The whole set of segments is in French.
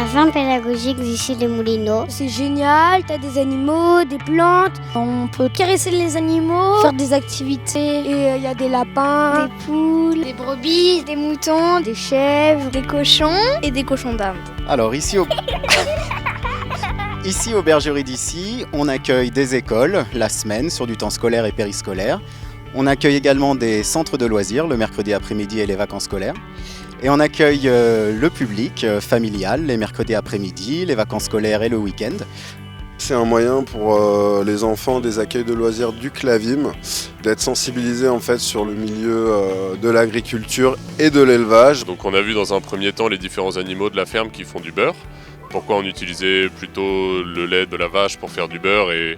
ferme pédagogique d'ici les Moulineaux. C'est génial, t'as des animaux, des plantes, on peut caresser les animaux, faire des activités, et il y a des lapins, des poules, des brebis, des moutons, des chèvres, des cochons et des cochons d'Inde. Alors ici aux bergeries d'ici, on accueille des écoles la semaine sur du temps scolaire et périscolaire. On accueille également des centres de loisirs le mercredi après-midi et les vacances scolaires. Et on accueille le public familial les mercredis après-midi, les vacances scolaires et le week-end. C'est un moyen pour les enfants des accueils de loisirs du Clavim d'être sensibilisés en fait sur le milieu de l'agriculture et de l'élevage. Donc on a vu dans un premier temps les différents animaux de la ferme qui font du beurre. Pourquoi on utilisait plutôt le lait de la vache pour faire du beurre et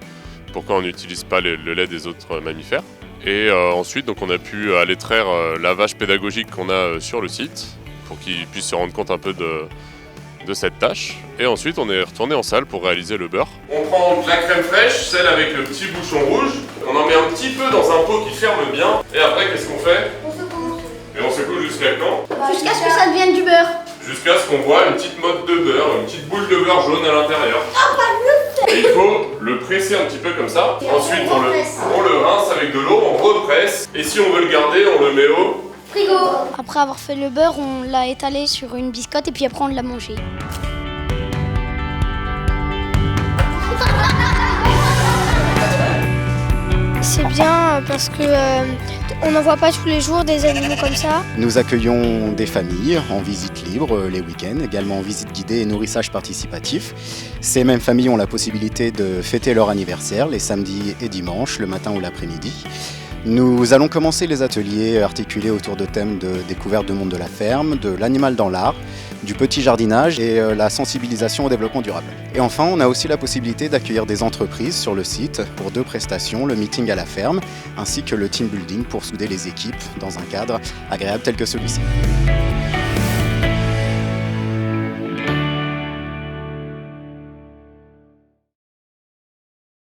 pourquoi on n'utilise pas le lait des autres mammifères. Et ensuite donc on a pu aller traire la vache pédagogique qu'on a sur le site pour qu'ils puissent se rendre compte un peu de cette tâche. Et ensuite on est retourné en salle pour réaliser le beurre. On prend de la crème fraîche, celle avec le petit bouchon rouge. On en met un petit peu dans un pot qui ferme bien. Et après qu'est-ce qu'on fait? On secoue. Et on secoue jusqu'à quand? Jusqu'à ce que ça devienne du beurre. Jusqu'à ce qu'on voit une petite motte de beurre, une petite boule de beurre jaune à l'intérieur. Et il faut le presser un petit peu comme ça. Ensuite on le rince avec de l'eau, on represse. Et si on veut le garder, on le met au frigo. Après avoir fait le beurre, on l'a étalé sur une biscotte et puis après on l'a mangé. C'est bien parce que on n'en voit pas tous les jours des animaux comme ça. Nous accueillons des familles en visite libre les week-ends, également en visite guidée et nourrissage participatif. Ces mêmes familles ont la possibilité de fêter leur anniversaire les samedis et dimanches, le matin ou l'après-midi. Nous allons commencer les ateliers articulés autour de thèmes de découverte du monde de la ferme, de l'animal dans l'art, du petit jardinage et la sensibilisation au développement durable. Et enfin, on a aussi la possibilité d'accueillir des entreprises sur le site pour 2 prestations, le meeting à la ferme ainsi que le team building pour souder les équipes dans un cadre agréable tel que celui-ci.